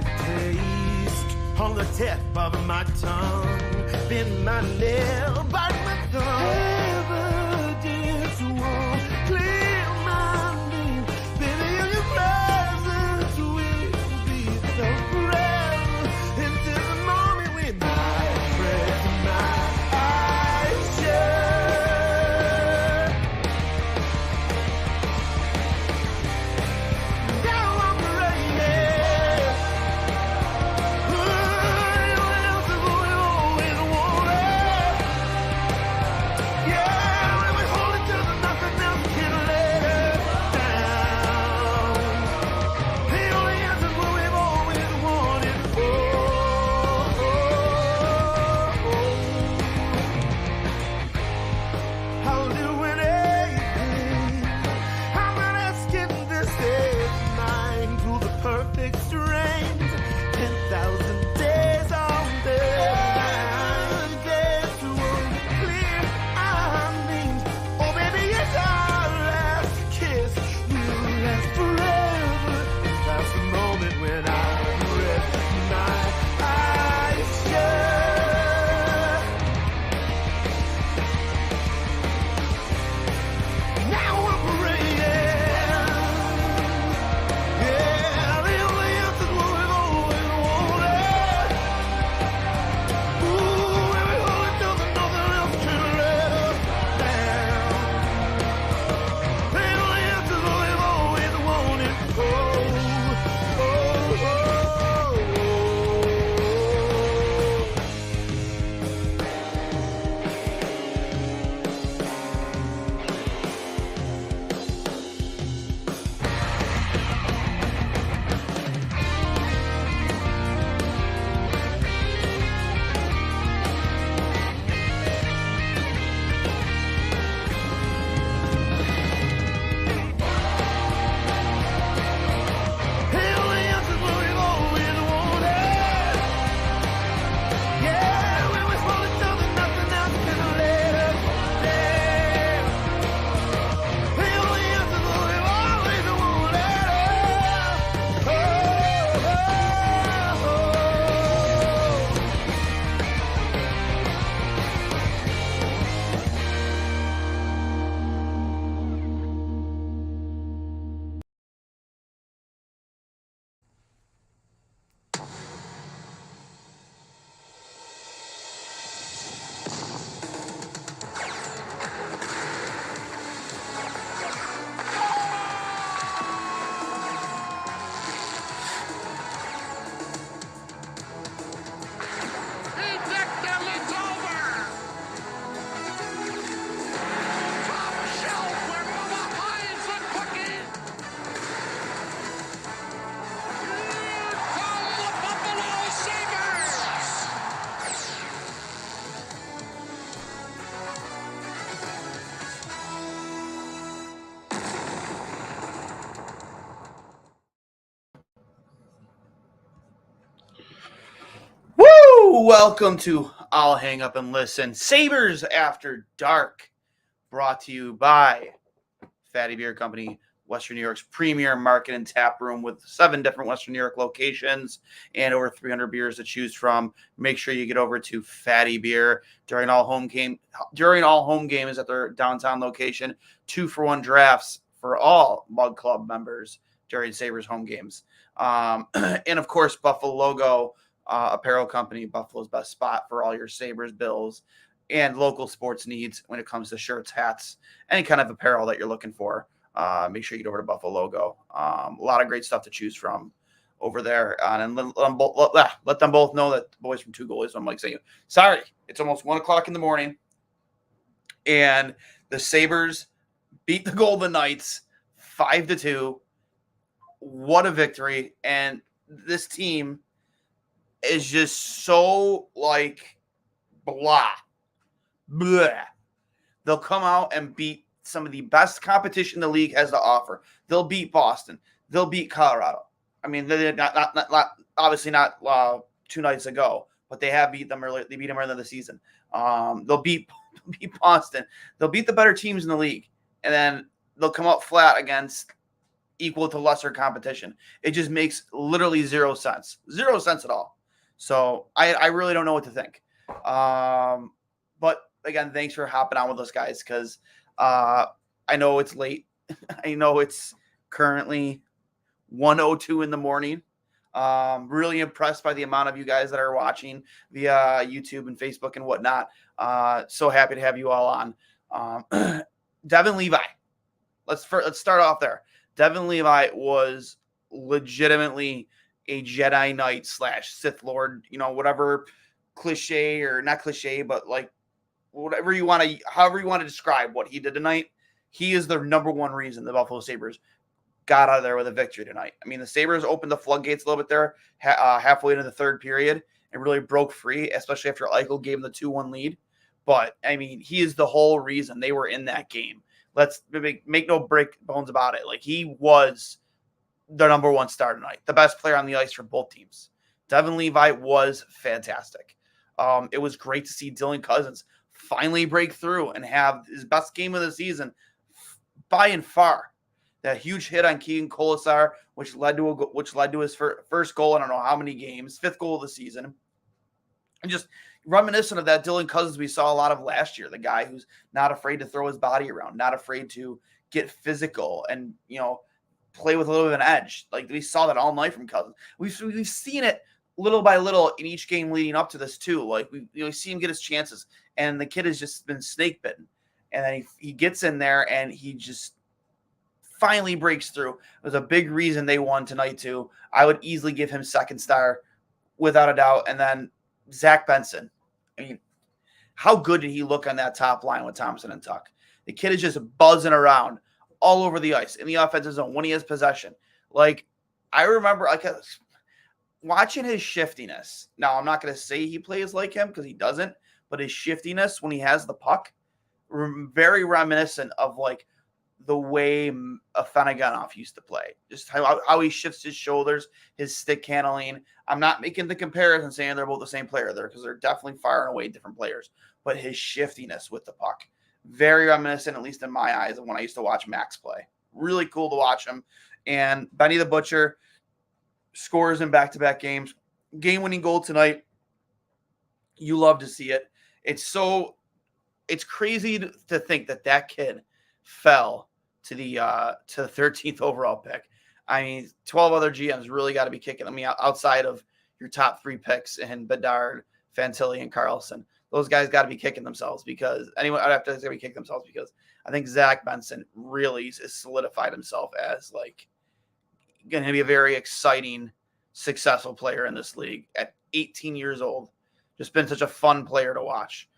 taste on the tip of my tongue, bend my nail, bite my thumb. Evidence won't clear my name. Baby, in your presence will be so forever. Until the moment when I rest my eyes shut. Now I'm ready. I'll do anything. I'm not asking this is mine through the perfect strange. 10,000 days on the days to clear our names. Oh, baby, it's our last kiss. We'll last forever. That's the moment when I rest my eyes shut. Now I'm ready. Yeah, the only answer's what we've always wanted. Ooh, and we hold it till there's nothing else can let us down. The only answer's what we've always wanted. Oh, oh, oh, oh. The only answer's what we've always wanted. Yeah, when we hold it till there's nothing else can let us down. The only answer's what we've always wanted. Oh, oh, oh. Evict them, it's over! Top shelf where Mama hides the cookies! Here come the Buffalo Sabres! Woo! Welcome to I'll Hang Up and Listen. Sabres After Dark, brought to you by Fatty Beer Company, Western New York's premier market and tap room with 7 different Western New York locations and over 300 beers to choose from. Make sure you get over to Fatty Beer during all home games at their downtown location. 2-for-1 drafts for all Mug Club members during Sabres home games. And of course, Buffalo Logo Apparel Company, Buffalo's best spot for all your Sabres, Bills, and local sports needs when it comes to shirts, hats, any kind of apparel that you're looking for. Make sure you get over to Buffalo Logo. A lot of great stuff to choose from over there. And let them both know that the boys from Two Goalies, I'm like saying, sorry, it's almost 1 o'clock in the morning. And the Sabres beat the Golden Knights 5-2. What a victory. And this team is just so like blah. They'll come out and beat some of the best competition the league has to offer. They'll beat Boston. They'll beat Colorado. I mean, they're not obviously not 2 nights ago, but they have beat them early. They beat them earlier in the season. They'll beat Boston. They'll beat the better teams in the league, and then they'll come up flat against equal to lesser competition. It just makes literally 0 cents. 0 cents at all. So I really don't know what to think. But again, thanks for hopping on with us guys, because I know it's late. I know it's currently 1:02 in the morning. Really impressed by the amount of you guys that are watching via YouTube and Facebook and whatnot. So happy to have you all on. Devin Levi. Let's start off there. Devin Levi was legitimately a Jedi Knight / Sith Lord, whatever cliche or not cliche, but like whatever you want to, however you want to describe what he did tonight. He is the number one reason the Buffalo Sabres got out of there with a victory tonight. I mean, the Sabres opened the floodgates a little bit there halfway into the third period and really broke free, especially after Eichel gave them the 2-1 lead. But, I mean, he is the whole reason they were in that game. Let's make no bones about it. Like, he was the number one star tonight, the best player on the ice for both teams. Devin Levi was fantastic. It was great to see Dylan Cousins finally break through and have his best game of the season by and far. That huge hit on Keegan Colasar, which led to his first goal. I don't know how many games, 5th goal of the season, and just reminiscent of that Dylan Cousins we saw a lot of last year. The guy who's not afraid to throw his body around, not afraid to get physical, and play with a little bit of an edge. Like we saw that all night from Cousins. We've seen it little by little in each game leading up to this too. Like we see him get his chances, and the kid has just been snake bitten, and then he gets in there and he just finally breaks through. It was a big reason they won tonight too. I would easily give him second star without a doubt. And then Zach Benson. I mean, how good did he look on that top line with Thompson and Tuck? The kid is just buzzing around all over the ice in the offensive zone when he has possession. Like, I remember watching his shiftiness. Now, I'm not going to say he plays like him because he doesn't, but his shiftiness when he has the puck, very reminiscent of like the way Afanaganov used to play. Just how he shifts his shoulders, his stick handling. I'm not making the comparison saying they're both the same player there because they're definitely far and away different players. But his shiftiness with the puck, very reminiscent, at least in my eyes, of when I used to watch Max play. Really cool to watch him. And Benny the Butcher scores in back-to-back games. Game-winning goal tonight. You love to see it. It's crazy to think that kid fell to the 13th overall pick. I mean, 12 other GMs really got to be kicking. I mean, outside of your top 3 picks in Bedard, Fantilli, and Carlson, those guys got to be kicking themselves because anyone after this got to be kicking themselves because I think Zach Benson really has solidified himself as like going to be a very exciting, successful player in this league at 18 years old. Just been such a fun player to watch.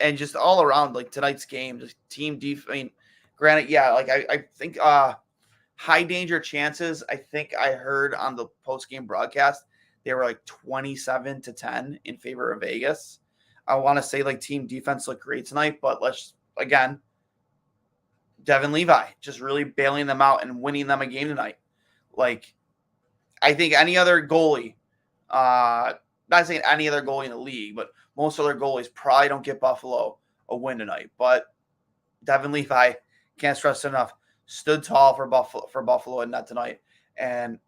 And just all around, like tonight's game, just team defense. I mean, granted, yeah, like I think high danger chances. I think I heard on the post game broadcast they were like 27-10 in favor of Vegas. I want to say like team defense looked great tonight, but Devin Levi just really bailing them out and winning them a game tonight. Like I think any other goalie, not saying any other goalie in the league, but most other goalies probably don't get Buffalo a win tonight. But Devin Levi, can't stress enough, stood tall for Buffalo in net tonight and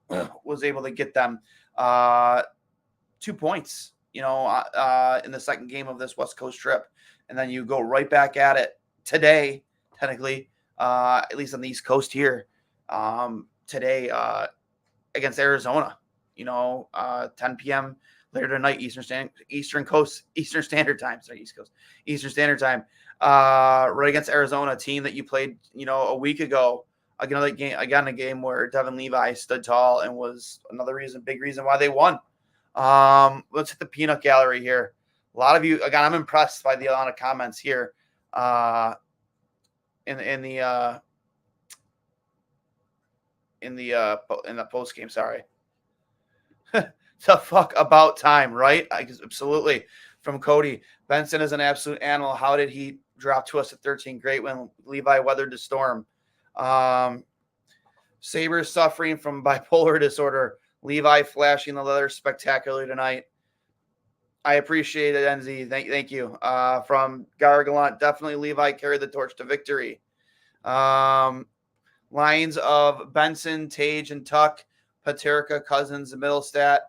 was able to get them 2 points, in the second game of this West Coast trip. And then you go right back at it today, technically, at least on the East Coast here, today against Arizona, 10 p.m. later tonight, Eastern Standard Time, right against Arizona, a team that you played, a week ago. Again, a game where Devin Levi stood tall and was big reason why they won. Let's hit the peanut gallery here. A lot of you, again, I'm impressed by the amount of comments here in the post game. Sorry. The fuck about time, right? Absolutely. From Cody, Benson is an absolute animal. How did he drop to us at 13? Great when Levi weathered the storm. Sabres suffering from bipolar disorder. Levi flashing the leather spectacularly tonight. I appreciate it, NZ. Thank you. From Gargalant, definitely Levi carried the torch to victory. Lines of Benson, Tage, and Tuck, Paterka, Cousins, and Middlestat.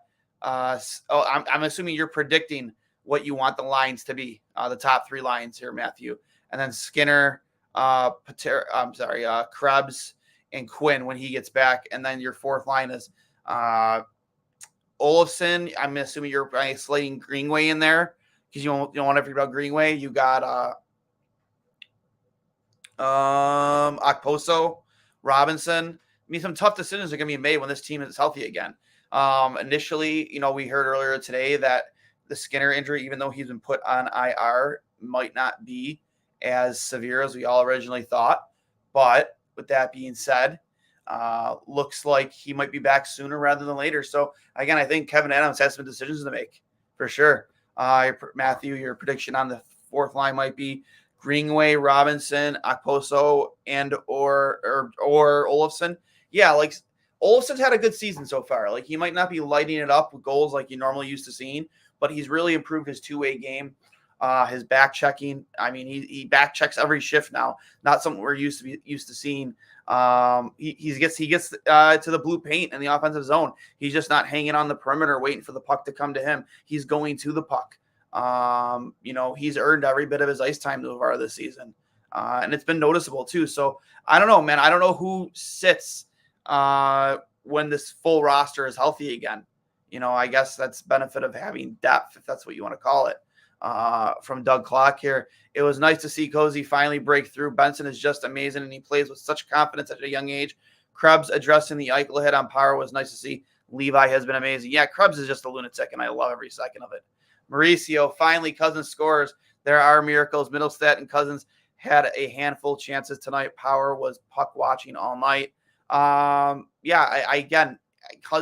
I'm assuming you're predicting what you want the lines to be, the top 3 lines here, Matthew. And then Skinner, Krebs, and Quinn when he gets back. And then your 4th line is Olofsson. I'm assuming you're slating Greenway in there because you don't want to forget about Greenway. You got Okposo, Robinson. I mean, some tough decisions are going to be made when this team is healthy again. Initially, we heard earlier today that the Skinner injury, even though he's been put on IR, might not be as severe as we all originally thought. But with that being said, looks like he might be back sooner rather than later. So, again, I think Kevin Adams has some decisions to make for sure. Matthew, your prediction on the 4th line might be Greenway, Robinson, Okposo, and or Olofsson. Yeah, like Olofsson's had a good season so far. Like he might not be lighting it up with goals like you normally used to seeing, but he's really improved his 2-way game. His back checking. I mean, he back checks every shift now. Not something we're used to seeing. He gets to the blue paint in the offensive zone. He's just not hanging on the perimeter waiting for the puck to come to him. He's going to the puck. He's earned every bit of his ice time so far this season. And it's been noticeable too. So I don't know, man. I don't know who sits when this full roster is healthy again. I guess that's benefit of having depth, if that's what you want to call it. From Doug Clark here. It was nice to see Cozy finally break through. Benson is just amazing, and he plays with such confidence at a young age. Krebs addressing the Eichel hit on power was nice to see. Levi has been amazing. Yeah, Krebs is just a lunatic, and I love every second of it. Mauricio, finally, Cousins scores. There are miracles. Middlestat and Cousins had a handful of chances tonight. Power was puck watching all night. Again,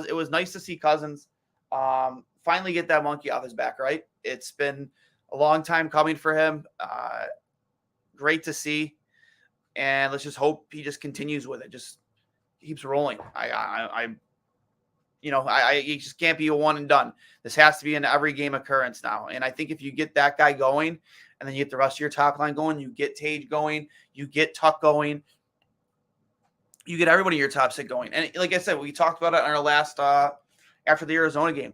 it was nice to see Cousins finally get that monkey off his back, right? It's been a long time coming for him. Great to see. And let's just hope he just continues with it. Just keeps rolling. He just can't be a one and done. This has to be an every game occurrence now. And I think if you get that guy going and then you get the rest of your top line going, you get Tage going, you get Tuck going, you get everybody in your top 6 going. And like I said, we talked about it on our last, after the Arizona game,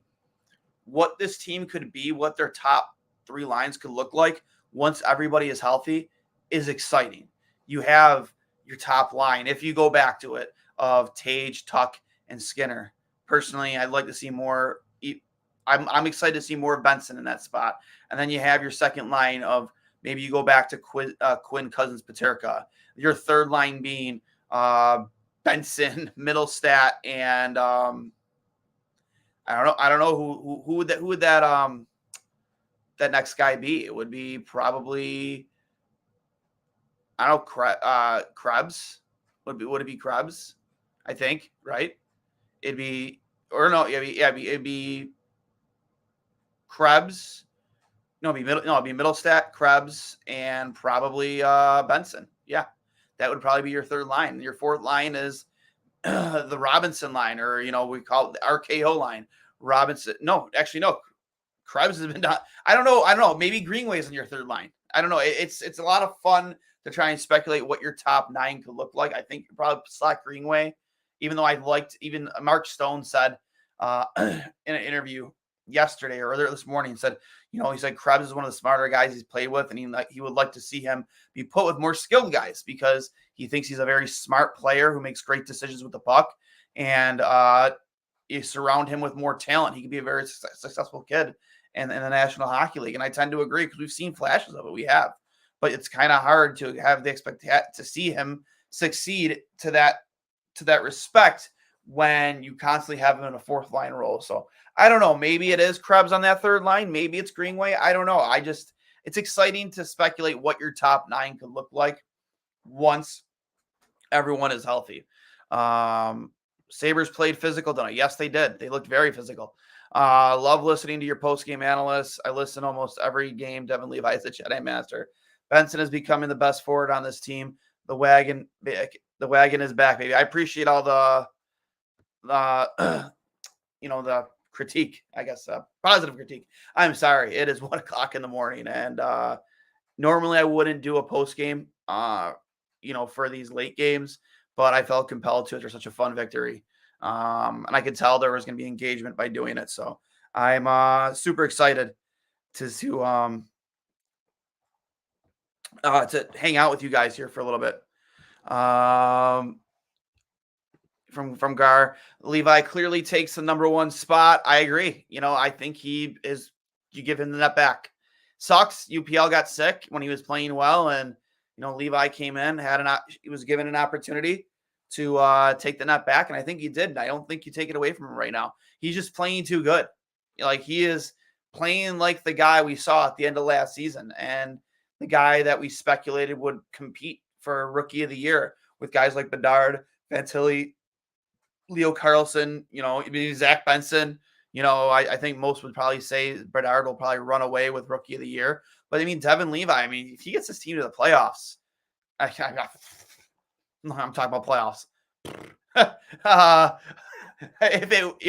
what this team could be, what their top 3 lines could look like once everybody is healthy is exciting. You have your top line, if you go back to it, of Tage, Tuck, and Skinner. Personally, I'd like to see more. I'm excited to see more of Benson in that spot. And then you have your second line of maybe you go back to Quinn, Cousins, Paterka. Your third line being Benson, Middlestat, and I don't know who would that next guy be? It would be probably Krebs. Would it be Krebs? I think, right? It'd be Krebs. It'd be Middlestat, Krebs, and probably Benson. Yeah, that would probably be your third line. Your fourth line is the Robinson line, or we call it the RKO line. Robinson. No, actually, no. Krebs has been done. I don't know. Maybe Greenway's in your third line. I don't know. It's a lot of fun to try and speculate what your top 9 could look like. I think you probably select Greenway, even though even Mark Stone said in an interview yesterday or earlier this morning, he said Krebs is one of the smarter guys he's played with, and he would like to see him be put with more skilled guys because he thinks he's a very smart player who makes great decisions with the puck, and you surround him with more talent, he could be a very successful kid in the National Hockey League. And I tend to agree because we've seen flashes of it. We have, but it's kind of hard to have the to see him succeed to that respect when you constantly have him in a fourth line role. So I don't know. Maybe it is Krebs on that third line. Maybe it's Greenway. I don't know. It's exciting to speculate what your top 9 could look like once everyone is healthy. Sabres played physical tonight. Yes, they did. They looked very physical. Love listening to your post-game analysts. I listen almost every game. Devin Levi is the Jedi Master. Benson is becoming the best forward on this team. The wagon is back, baby. I appreciate all the critique, I guess, positive critique. I'm sorry. It is 1:00 in the morning, and normally I wouldn't do a post-game, for these late games, but I felt compelled to after such a fun victory. And I could tell there was going to be engagement by doing it. So I'm super excited to hang out with you guys here for a little bit. From Gar, Levi clearly takes the number one spot. I agree. I think he is. You give him the net back. Sucks. UPL got sick when he was playing well, and Levi came in, he was given an opportunity to take the net back, and I think he did. And I don't think you take it away from him right now. He's just playing too good. Like, he is playing like the guy we saw at the end of last season, and the guy that we speculated would compete for Rookie of the Year with guys like Bedard, Fantilli, Leo Carlson, Zach Benson. I think most would probably say Bedard will probably run away with Rookie of the Year. But Devin Levi, if he gets his team to the playoffs, I'm talking about playoffs. If it,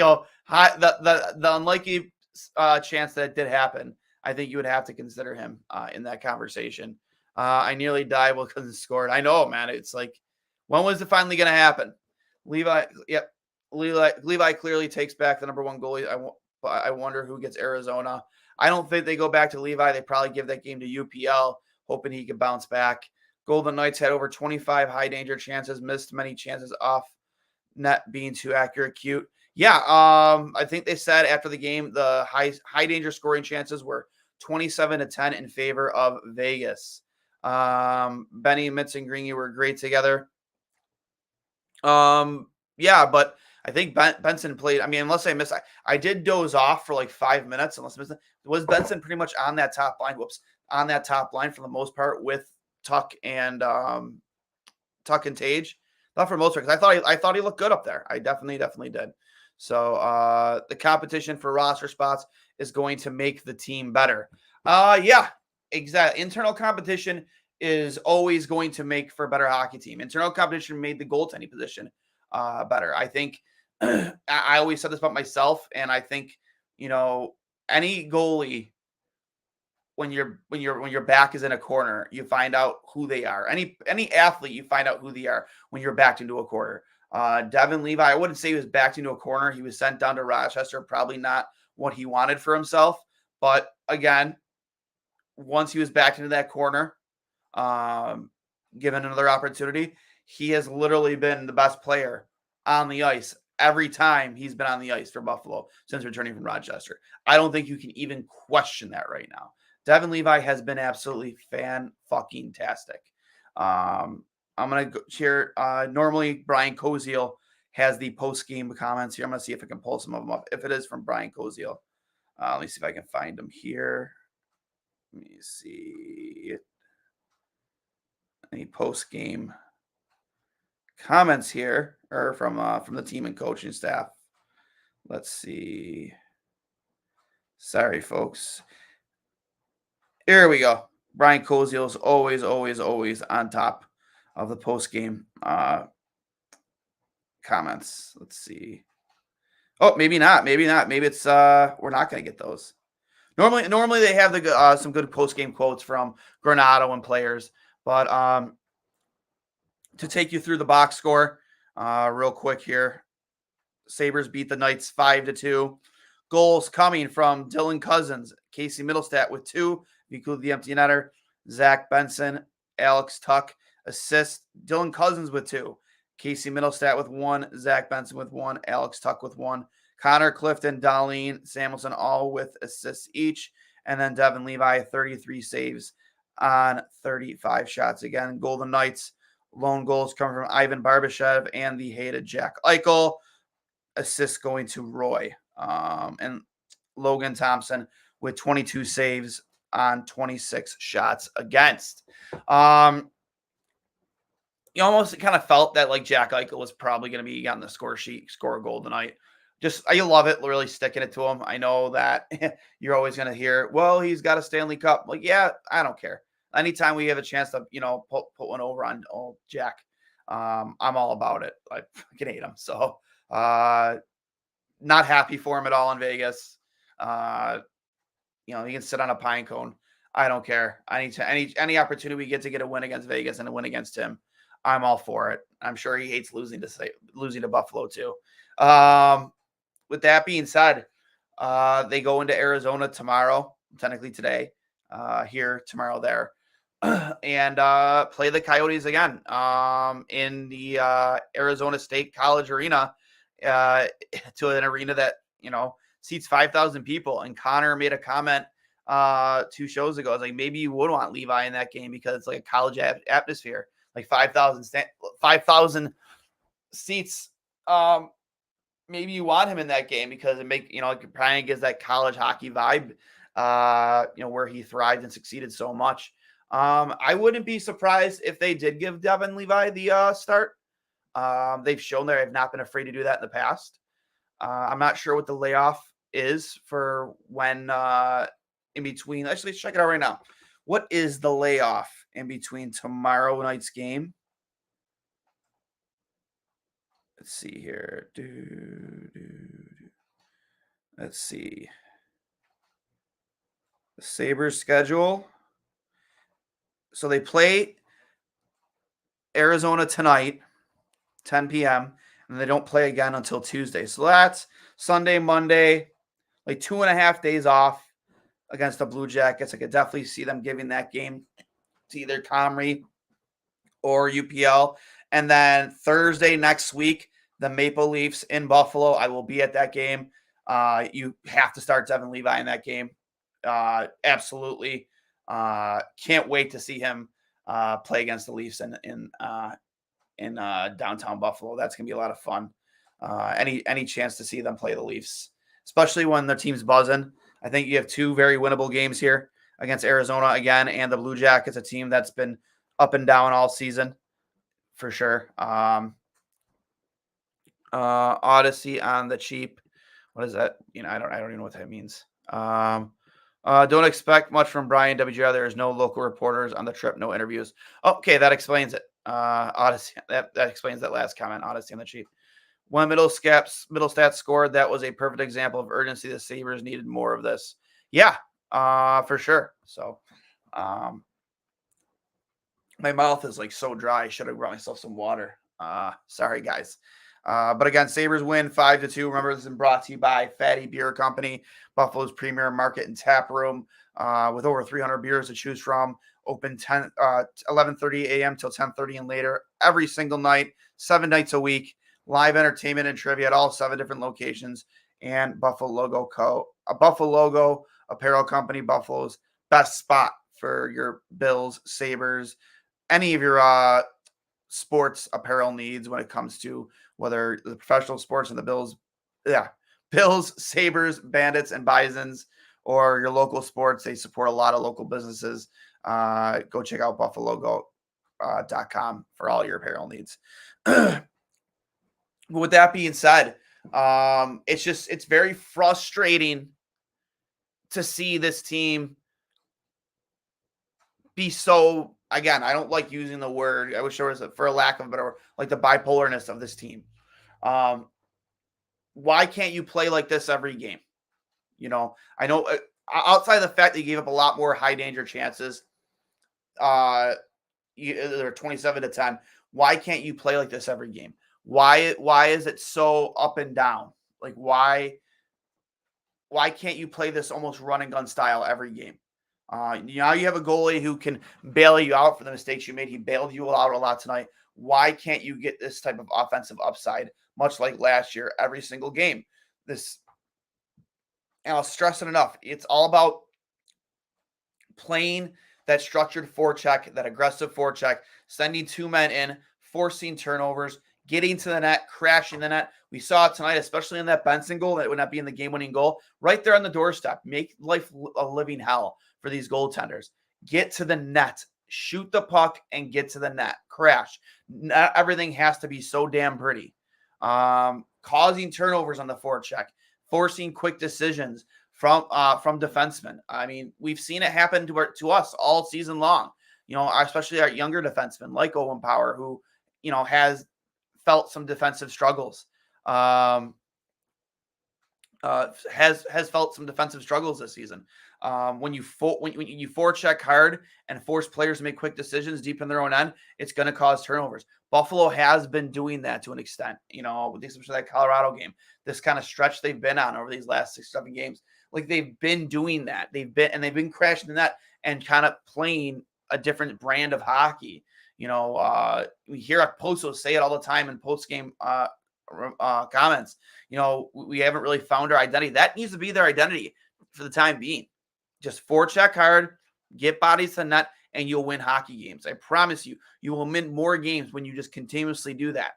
the unlikely chance that it did happen, I think you would have to consider him in that conversation. I nearly died because he scored. I know, man. It's like, when was it finally going to happen? Levi clearly takes back the number one goalie. I wonder who gets Arizona. I don't think they go back to Levi. They probably give that game to UPL, hoping he could bounce back. Golden Knights had over 25 high danger chances, missed many chances off net being too accurate. Cute. Yeah, I think they said after the game the high danger scoring chances were 27-10 in favor of Vegas. Benny, Mitz, and Greeny were great together. Yeah, but I think Benson played. Unless I missed, I did doze off for like 5 minutes. Unless I missed it. Was Benson pretty much on that top line? On that top line for the most part with Tuck and Tage. Not for the most part, because I thought he looked good up there. I definitely did. So the competition for roster spots is going to make the team better. Yeah, exactly. Internal competition is always going to make for a better hockey team. Internal competition made the goaltending position better. I think I always said this about myself, and I think any goalie, when your back is in a corner, you find out who they are. Any athlete, you find out who they are when you're backed into a corner. Devin Levi, I wouldn't say he was backed into a corner. He was sent down to Rochester, probably not what he wanted for himself. But again, once he was backed into that corner, given another opportunity, he has literally been the best player on the ice every time he's been on the ice for Buffalo since returning from Rochester. I don't think you can even question that right now. Devin Levi has been absolutely fan-fucking-tastic. I'm going to go here. Normally, Brian Koziel has the post-game comments here. I'm going to see if I can pull some of them up. If it is from Brian Koziel. Let me see if I can find them here. Let me see. Any post-game comments here, or from the team and coaching staff. Let's see. Sorry, folks. Here we go. Brian Koziel is always on top of the post-game comments. Let's see. Oh, maybe not. Maybe it's we're not going to get those. Normally they have some good post-game quotes from Granato and players, but to take you through the box score real quick here. Sabres beat the Knights 5-2. Goals coming from Dylan Cousins, Casey Middlestat with 2, if you include the empty netter, Zach Benson, Alex Tuck. Assist, Dylan Cousins with 2, Casey Middlestat with 1, Zach Benson with 1, Alex Tuck with 1, Connor Clifton, Darlene Samuelson all with assists each, and then Devin Levi 33 saves on 35 shots. Again, Golden Knights lone goals come from Ivan Barbashev and the hated Jack Eichel. Assists going to Roy and Logan Thompson with 22 saves on 26 shots against. You almost kind of felt that like Jack Eichel was probably going to be on the score sheet, score a goal tonight. I love it, really sticking it to him. I know that you're always going to hear, well, he's got a Stanley Cup. Like, yeah, I don't care. Anytime we have a chance to, put one over on Jack, I'm all about it. I fucking hate him. So, not happy for him at all in Vegas. He can sit on a pine cone. I don't care. Any opportunity we get to get a win against Vegas and a win against him, I'm all for it. I'm sure he hates losing to Buffalo too. With that being said, they go into Arizona tomorrow, technically today, here, tomorrow there, and play the Coyotes again in the Arizona State College Arena, to an arena that, seats 5,000 people. And Connor made a comment 2 shows ago. It's like, maybe you would want Levi in that game because it's like a college atmosphere, like 5,000 seats. Maybe you want him in that game because it probably gives that college hockey vibe, where he thrived and succeeded so much. I wouldn't be surprised if they did give Devin Levi the start. They've shown they have not been afraid to do that in the past. I'm not sure what the layoff is for when in between. Actually, let's check it out right now. What is the layoff in between tomorrow night's game? Let's see here. Let's see. The Sabres schedule. So they play Arizona tonight, 10 p.m., and they don't play again until Tuesday. So that's Sunday, Monday, like 2.5 days off against the Blue Jackets. I could definitely see them giving that game to either Comrie or UPL. And then Thursday next week, the Maple Leafs in Buffalo. I will be at that game. You have to start Devin Levi in that game. Absolutely. Can't wait to see him play against the Leafs in downtown Buffalo. That's gonna be a lot of fun. Any chance to see them play the Leafs, especially when the team's buzzing. I think you have 2 very winnable games here against Arizona again and the Blue Jackets, a team that's been up and down all season for sure. Odyssey on the cheap. What is that? I don't even know what that means. Don't expect much from Brian WGR. There is no local reporters on the trip, no interviews. Okay, that explains it. Odyssey, that explains that last comment. Odyssey on the cheap. When Middlestat scored, that was a perfect example of urgency. The Sabres needed more of this. Yeah, for sure. So, my mouth is like so dry. I should have brought myself some water. Sorry, guys. But again, Sabres win 5-2. Remember, this is brought to you by Fatty Beer Company, Buffalo's premier market and tap room, with over 300 beers to choose from. Open 11:30 a.m. till 10:30 and later every single night, 7 nights a week. Live entertainment and trivia at all 7 different locations. And Buffalo Logo Apparel Company, Buffalo's best spot for your Bills, Sabres, any of your sports apparel needs when it comes to whether the professional sports and the Bills, Sabres, Bandits, and Bisons, or your local sports. They support a lot of local businesses. Go check out buffalogo.com for all your apparel needs. But with that being said, it's very frustrating to see this team be so, again, I don't like using the word, I wish there was, for a lack of a better word, like the bipolarness of this team. Why can't you play like this every game? I know outside of the fact that you gave up a lot more high danger chances, they're 27-10. Why can't you play like this every game? Why is it so up and down? Like, why can't you play this almost run and gun style every game? Now you have a goalie who can bail you out for the mistakes you made. He bailed you out a lot tonight. Why can't you get this type of offensive upside, much like last year, every single game? And I'll stress it enough. It's all about playing that structured forecheck, that aggressive forecheck, sending 2 men in, forcing turnovers, getting to the net, crashing the net. We saw it tonight, especially in that Benson goal. That would not be in the game-winning goal. Right there on the doorstep. Make life a living hell for these goaltenders. Get to the net. Shoot the puck and get to the net. Crash. Not everything has to be so damn pretty. Causing turnovers on the forecheck. Forcing quick decisions from defensemen. I mean, we've seen it happen to us all season long. Especially our younger defensemen like Owen Power, who, has felt some defensive struggles. has felt some defensive struggles this season. When you forecheck hard and force players to make quick decisions deep in their own end, it's going to cause turnovers. Buffalo has been doing that to an extent, with the exception of that Colorado game. This kind of stretch they've been on over these last 6-7 games, like they've been doing that. They've been crashing the net and kind of playing a different brand of hockey. We hear Poso say it all the time in post game comments. We haven't really found our identity. That needs to be their identity for the time being. Just forecheck hard, get bodies to the net, and you'll win hockey games. I promise you, you will win more games when you just continuously do that.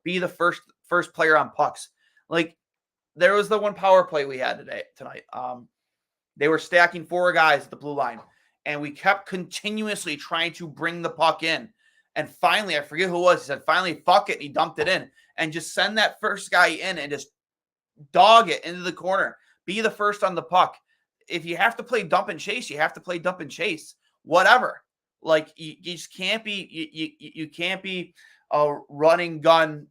Be the first player on pucks. Like there was the one power play we had tonight. They were stacking 4 guys at the blue line, and we kept continuously trying to bring the puck in. And finally, I forget who it was. He said, finally, fuck it. And he dumped it in. And just send that first guy in and just dog it into the corner. Be the first on the puck. If you have to play dump and chase, you have to play dump and chase. Whatever. Like you just can't be you can't be a running gun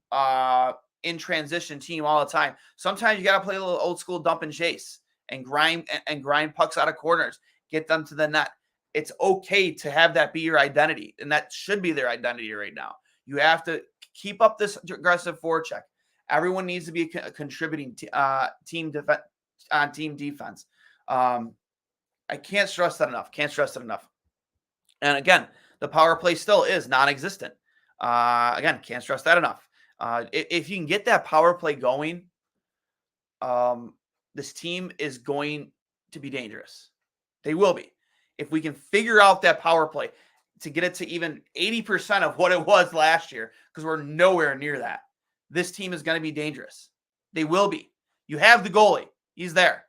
in transition team all the time. Sometimes you got to play a little old school dump and chase and grind pucks out of corners. Get them to the net. It's okay to have that be your identity, and that should be their identity right now. You have to keep up this aggressive forecheck. Everyone needs to be contributing team defense. I can't stress that enough. And again, the power play still is non-existent. Again, can't stress that enough. If you can get that power play going, this team is going to be dangerous. They will be. If we can figure out that power play to get it to even 80% of what it was last year, because we're nowhere near that, this team is going to be dangerous. They will be. You have the goalie. He's there.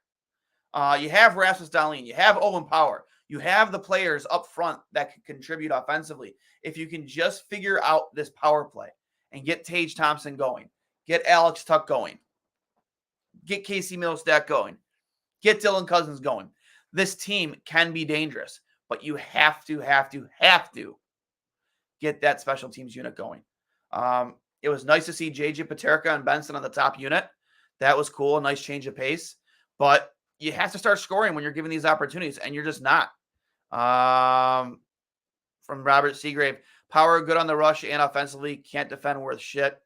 You have Rasmus Dahlin. You have Owen Power. You have the players up front that can contribute offensively. If you can just figure out this power play and get Tage Thompson going, get Alex Tuck going, get Casey Middlestat going, get Dylan Cousins going, this team can be dangerous, but you have to get that special teams unit going. It was nice to see JJ Paterka and Benson on the top unit. That was cool. A nice change of pace, but you have to start scoring when you're given these opportunities, and you're just not. From Robert Seagrave, Power good on the rush and offensively, can't defend worth shit.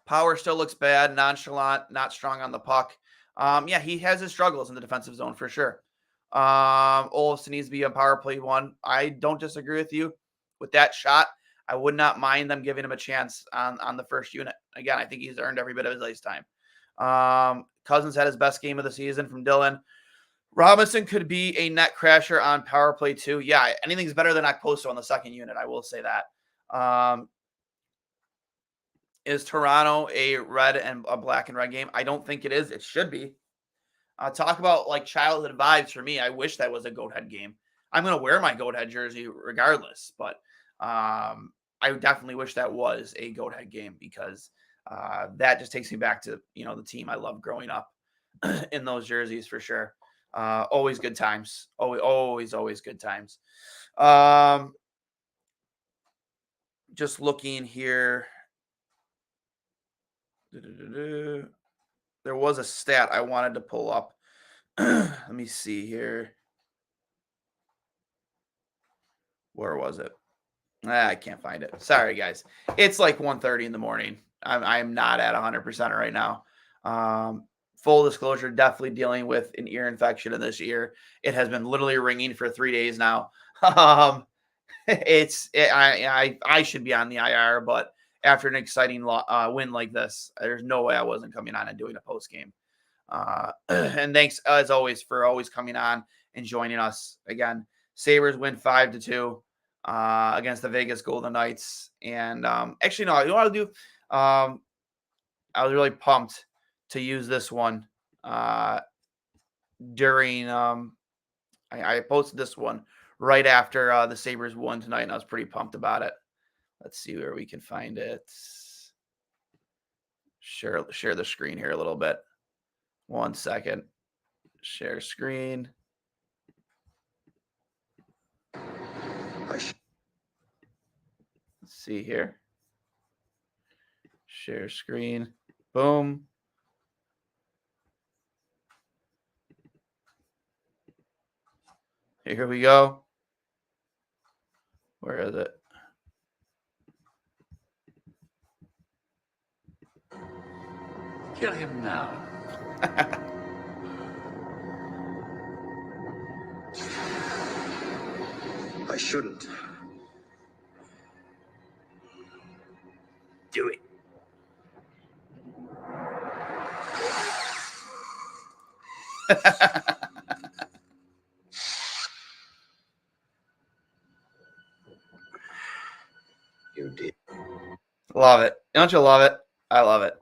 Power still looks bad, nonchalant, not strong on the puck. Yeah, he has his struggles in the defensive zone for sure. Olofsson needs to be on power play 1. I don't disagree with you with that shot. I would not mind them giving him a chance on the first unit. Again, I think he's earned every bit of his ice time. Cousins had his best game of the season from Dylan. Robinson could be a net crasher on power play 2. Yeah, anything's better than Okposo on the second unit. I will say that. Is Toronto a red and a black and red game? I don't think it is. It should be. Talk about like childhood vibes for me. I wish that was a Goathead game. I'm going to wear my Goathead jersey regardless, but I definitely wish that was a Goathead game because that just takes me back to, the team I loved growing up in those jerseys for sure. Always good times. Always good times. Just looking here. There was a stat I wanted to pull up. Let me see here. Where was it? I can't find it. Sorry, guys. It's like 1:30 in the morning. I'm not at 100% right now. Full disclosure, definitely dealing with an ear infection in this ear. It has been literally ringing for 3 days now. I should be on the IR, but after an exciting win like this, there's no way I wasn't coming on and doing a post game. And thanks as always for always coming on and joining us again. Sabres win 5-2 against the Vegas Golden Knights. And actually, no, you know what I'll do? I was really pumped to use this one during. I posted this one right after the Sabres won tonight, and I was pretty pumped about it. Let's see where we can find it. Share the screen here a little bit. 1 second. Share screen. Let's see here. Share screen. Boom. Here we go. Where is it? Kill him now. I shouldn't. Do it. You did. Love it. Don't you love it? I love it.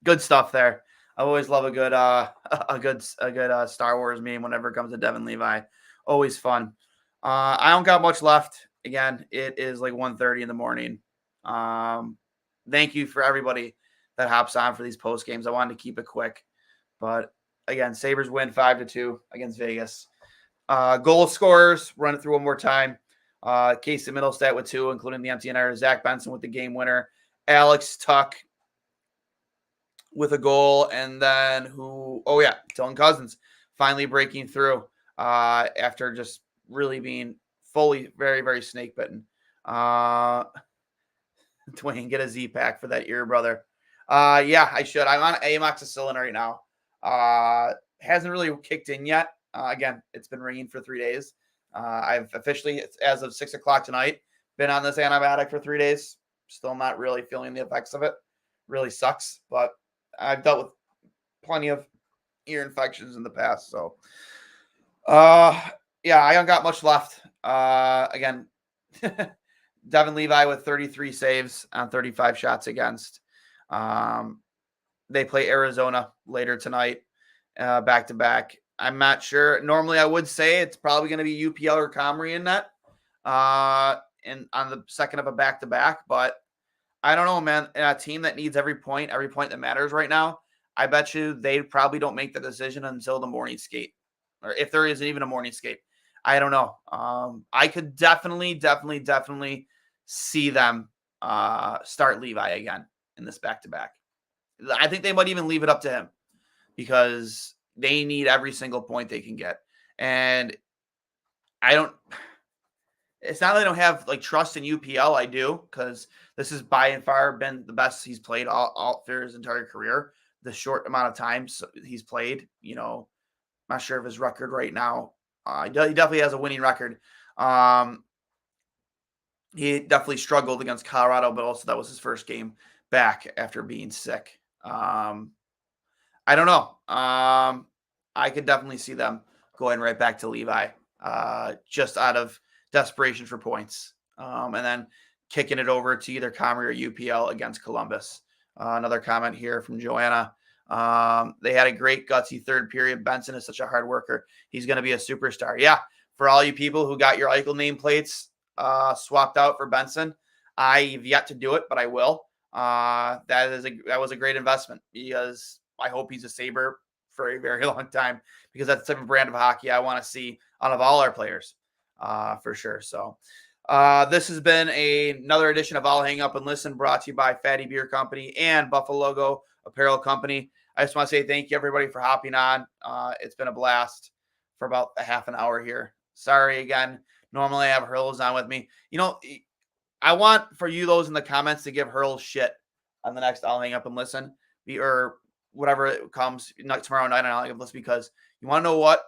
Good stuff there. I always love a good Star Wars meme whenever it comes to Devin Levi. Always fun. I don't got much left. Again, it is like 1:30 in the morning. Thank you for everybody that hops on for these post games. I wanted to keep it quick, but again, Sabres win 5-2 against Vegas. Goal scorers, run it through one more time. Casey Middlestat with 2, including the empty netter. Zach Benson with the game winner. Alex Tuck with a goal. And then Dylan Cousins finally breaking through after just really being fully very, very snake bitten. Duane, get a Z-Pack for that ear, brother. Yeah, I should. I'm on amoxicillin right now. Hasn't really kicked in yet. Again, it's been ringing for 3 days. I've officially, as of 6 o'clock tonight, been on this antibiotic for 3 days. Still not really feeling the effects of it. Really sucks, but I've dealt with plenty of ear infections in the past. So, yeah, I don't got much left. Again, Devin Levi with 33 saves on 35 shots against. They play Arizona later tonight, back to back. I'm not sure. Normally, I would say it's probably going to be UPL or Comrie in that, and on the second of a back-to-back. But I don't know, man. A team that needs every point that matters right now, I bet you they probably don't make the decision until the morning skate, or if there isn't even a morning skate. I don't know. I could definitely see them start Levi again in this back-to-back. I think they might even leave it up to him because they need every single point they can get. And it's not that I don't have like trust in UPL. I do, because this has by and far been the best he's played all through his entire career. The short amount of time he's played, I'm not sure of his record right now. He definitely has a winning record. He definitely struggled against Colorado, but also that was his first game back after being sick. I don't know. I could definitely see them going right back to Levi, just out of desperation for points, and then kicking it over to either Comrie or UPL against Columbus. Another comment here from Joanna. They had a great gutsy third period. Benson is such a hard worker. He's going to be a superstar. Yeah, for all you people who got your Eichel nameplates swapped out for Benson, I've yet to do it, but I will. That was a great investment, because I hope he's a Sabre for a very long time, because that's the type of brand of hockey I want to see out of all our players, for sure. So this has been another edition of I'll Hang Up and Listen, brought to you by Fatty Beer Company and Buffalo Logo Apparel Company. I just want to say thank you, everybody, for hopping on. It's been a blast for about a half an hour here. Sorry again. Normally I have Hurls on with me. I want for you, those in the comments, to give Hurl shit on the next I'll Hang Up and Listen, or whatever it comes tomorrow night on I'll Hang Up and Listen, because you want to know what?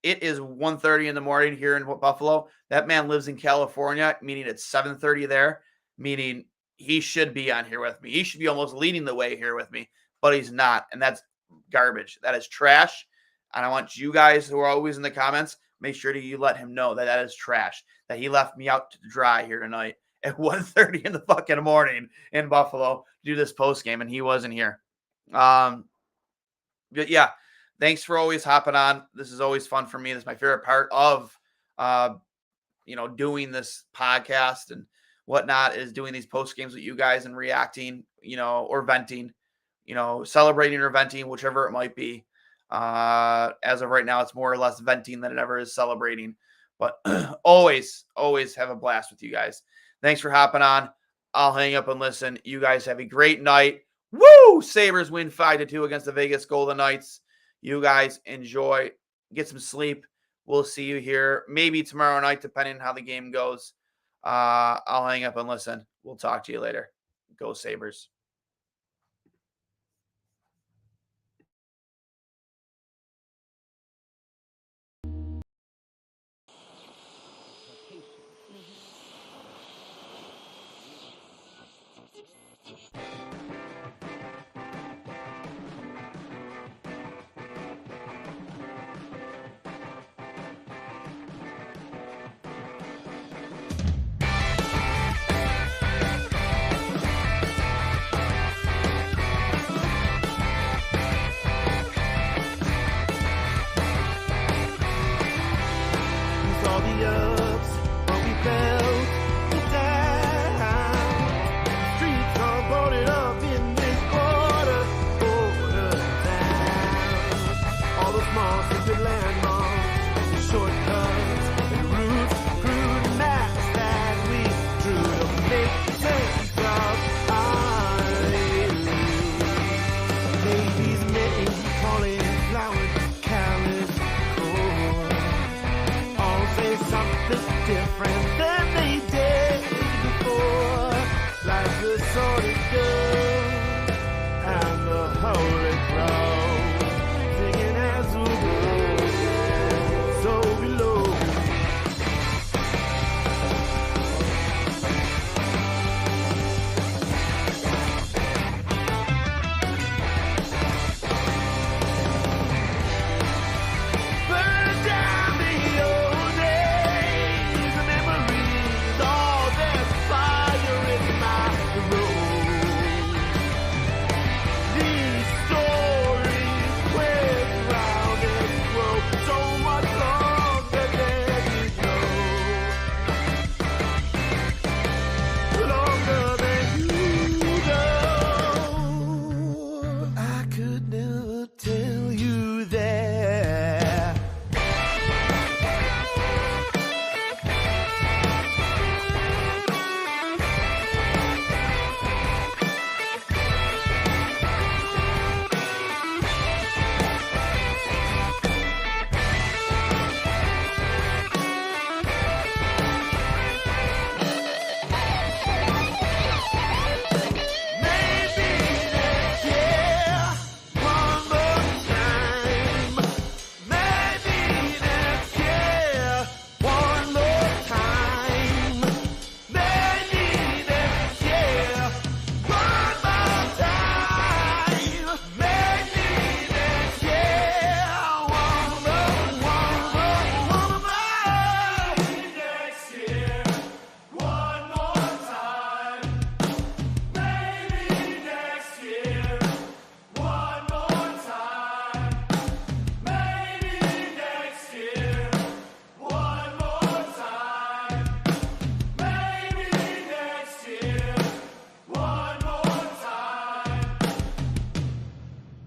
It is 1:30 in the morning here in Buffalo. That man lives in California, meaning it's 7:30 there, meaning he should be on here with me. He should be almost leading the way here with me, but he's not, and that's garbage. That is trash, and I want you guys who are always in the comments, make sure that you let him know that that is trash, that he left me out to dry here tonight at 1:30 in the fucking morning in Buffalo to do this post game, and he wasn't here. But yeah, thanks for always hopping on. This is always fun for me. This is my favorite part of, doing this podcast and whatnot, is doing these post games with you guys and reacting, or venting, celebrating or venting, whichever it might be. As of right now, it's more or less venting than it ever is celebrating, but always have a blast with you guys. Thanks for hopping on. I'll hang up and listen. You guys have a great night. Woo! Sabres win 5-2 against the Vegas Golden Knights. You guys enjoy. Get some sleep. we'll see you here maybe tomorrow night, depending on how the game goes. I'll hang up and listen. We'll talk to you later. Go Sabres. All the ups, but we felt the down. Streets are boarded up in this border town. All the small secret landmarks, the shortcuts and routes, crude maps that we drew to make sense of our lives. Ladies, men, calling flowers, callous core. All say something different than they did before. Like the sordid girl and the holy crow, singing as we go, so below. Burn down the old days, the memories, all there's fire in my road. These stories twist round and grow so much longer than you know. Longer than you know. I could never tell you that